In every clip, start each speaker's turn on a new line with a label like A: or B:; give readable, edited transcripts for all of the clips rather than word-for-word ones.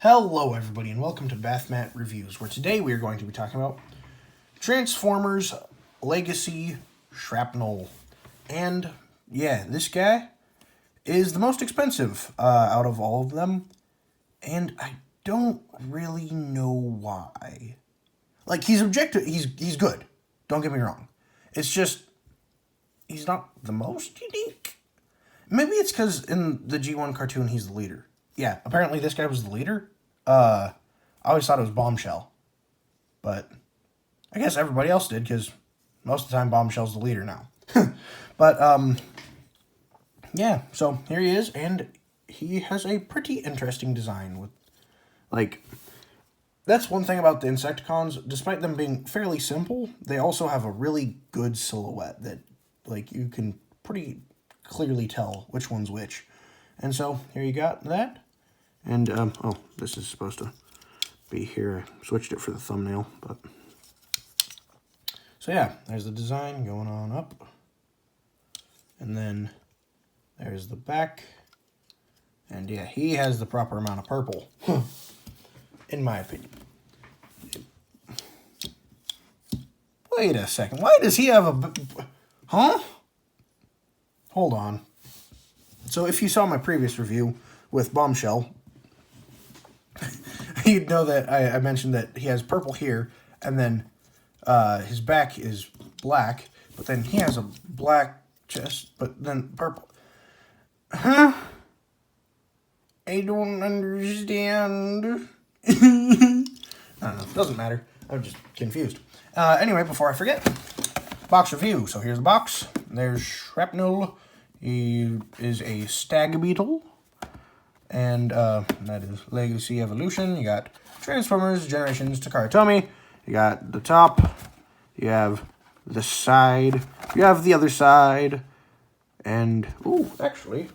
A: Hello everybody and welcome to Bathmat Reviews, where today we are going to be talking about Transformers Legacy Shrapnel. And yeah, this guy is the most expensive out of all of them, and I don't really know why. Like, he's good, don't get me wrong. It's just, he's not the most unique. Maybe it's because in the G1 cartoon he's the leader. Yeah, apparently this guy was the leader. I always thought it was Bombshell. But I guess everybody else did, because most of the time Bombshell's the leader now. But, yeah, so here he is, and he has a pretty interesting design with, like, that's one thing about the Insecticons. Despite them being fairly simple, they also have a really good silhouette that, like, you can pretty clearly tell which one's which. And so, here you got that. And, oh, this is supposed to be here. I switched it for the thumbnail, but... So, yeah, there's the design going on up. And then there's the back. And, yeah, he has the proper amount of purple, in my opinion. Wait a second. Why does he have a... Huh? Hold on. So, if you saw my previous review with Bombshell... you'd know that I mentioned that he has purple here, and then his back is black, but then he has a black chest, but then purple. Huh? I don't understand. I don't know. Doesn't matter. I'm just confused. Anyway, before I forget, box review. So here's the box. There's Shrapnel. He is a stag beetle. And that is Legacy Evolution. You got Transformers, Generations, Takara Tomy. You got the top. You have the side. You have the other side. And, ooh, actually.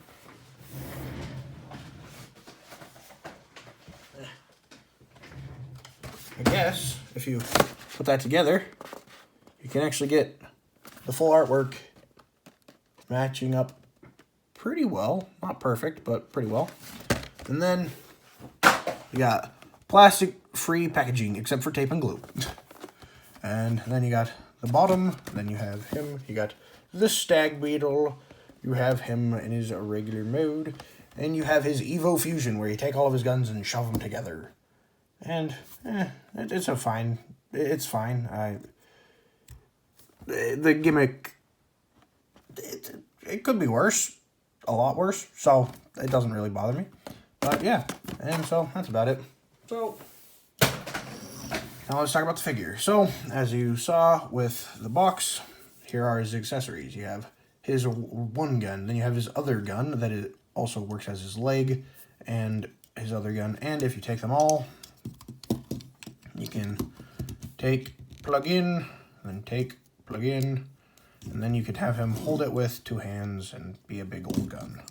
A: I guess if you put that together, you can actually get the full artwork matching up pretty well. Not perfect, but pretty well. And then you got plastic-free packaging, except for tape and glue. And then you got the bottom. Then you have him. You got the Stag Beetle. You have him in his regular mode. And you have his Evo Fusion, where you take all of his guns and shove them together. And it's a fine. It's fine. The gimmick. It could be worse. A lot worse. So it doesn't really bother me. But yeah, and so that's about it. So now let's talk about the figure. So as you saw with the box, here are his accessories. You have his one gun, then you have his other gun that it also works as his leg, and his other gun. And if you take them all, you can take, plug in, then take, plug in, and then you could have him hold it with two hands and be a big old gun.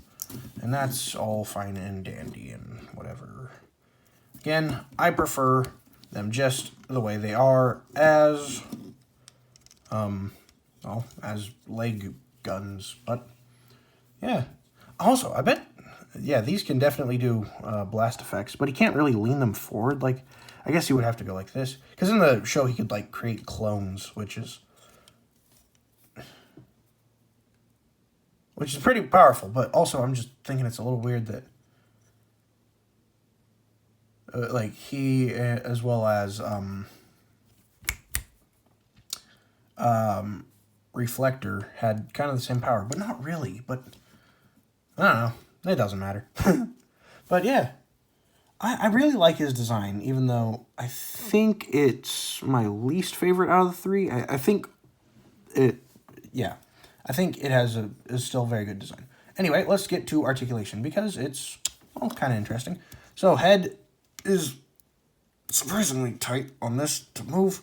A: And that's all fine and dandy and whatever. Again, I prefer them just the way they are as, well, as leg guns. But, yeah. Also, I bet, yeah, these can definitely do blast effects, but he can't really lean them forward. Like, I guess he would have to go like this. Because in the show, he could, like, create clones, which is pretty powerful, but also I'm just thinking it's a little weird that, like, he, as well as, Reflector had kind of the same power, but not really, but, I don't know, it doesn't matter. But yeah, I really like his design, even though I think it's my least favorite out of the three. I think it, yeah. I think it has is still very good design. Anyway, let's get to articulation, because it's, well, kind of interesting. So, head is surprisingly tight on this to move.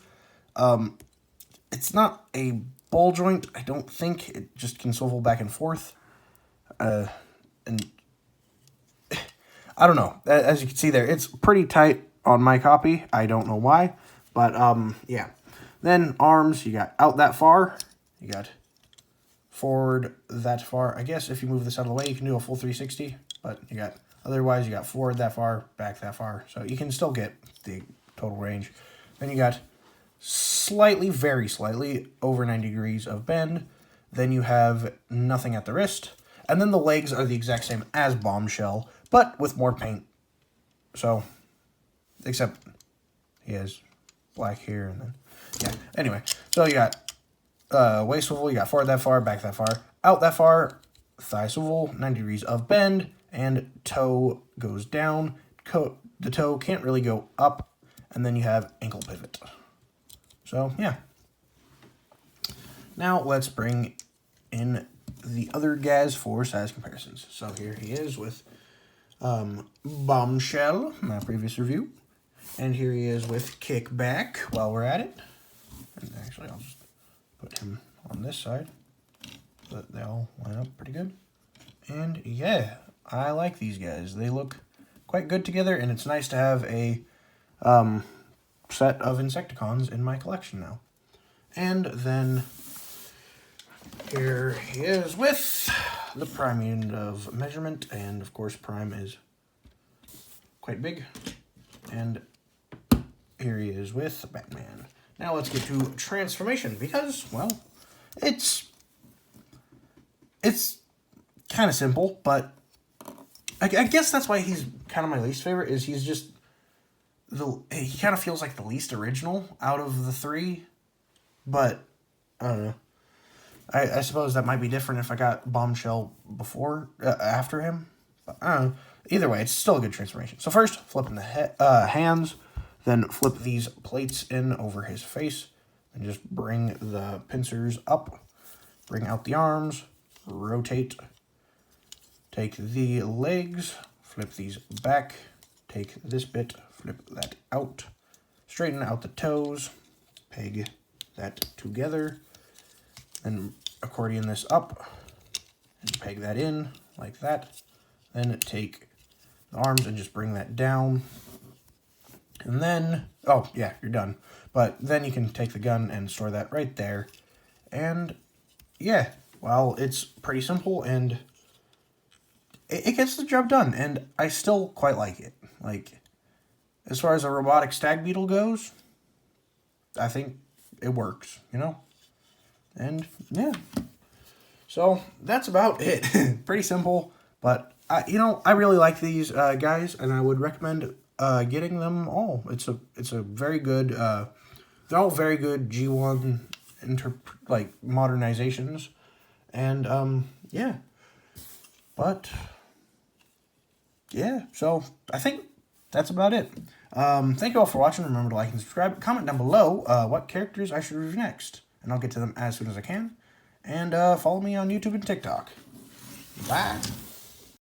A: It's not a ball joint, I don't think. It just can swivel back and forth. And I don't know. As you can see there, it's pretty tight on my copy. I don't know why. But, yeah. Then, arms, you got out that far. You got forward that far. I guess if you move this out of the way, you can do a full 360, but you got Otherwise, you got forward that far, back that far. So you can still get the total range. Then you got slightly, very slightly, over 90 degrees of bend. Then you have nothing at the wrist. And then the legs are the exact same as Bombshell, but with more paint. So, except he has black here and then, yeah. Anyway, so you got waist swivel, you got forward that far, back that far, out that far, thigh swivel, 90 degrees of bend, and toe goes down. The toe can't really go up, and then you have ankle pivot. So, yeah. Now, let's bring in the other guys for size comparisons. So, here he is with Bombshell, my previous review. And here he is with Kickback while we're at it. And actually, I'll just put him on this side so that they all line up pretty good. And, yeah, I like these guys. They look quite good together, and it's nice to have a set of Insecticons in my collection now. And then here he is with the Prime unit of measurement, and of course Prime is quite big. And here he is with Batman. Now let's get to transformation, because, well, it's kind of simple, but I guess that's why he's kind of my least favorite, is he's just, he kind of feels like the least original out of the three, but I don't know. I suppose that might be different if I got Bombshell before, after him, but I don't know. Either way, it's still a good transformation. So first, flipping the hands, then flip these plates in over his face, and just bring the pincers up, bring out the arms, rotate, take the legs, flip these back, take this bit, flip that out, straighten out the toes, peg that together, then accordion this up, and peg that in like that. Then take the arms and just bring that down. And then, oh yeah, you're done. But then you can take the gun and store that right there. And yeah, well, it's pretty simple, and it gets the job done, and I still quite like it. Like, as far as a robotic stag beetle goes, I think it works, you know? And, yeah. So, that's about it. Pretty simple, but, you know, I really like these guys, and I would recommend getting them all. It's a very good, they're all very good G1 modernizations, and, yeah. But yeah, so I think that's about it. Thank you all for watching. Remember to like and subscribe. Comment down below what characters I should review next, and I'll get to them as soon as I can. And follow me on YouTube and TikTok. Bye.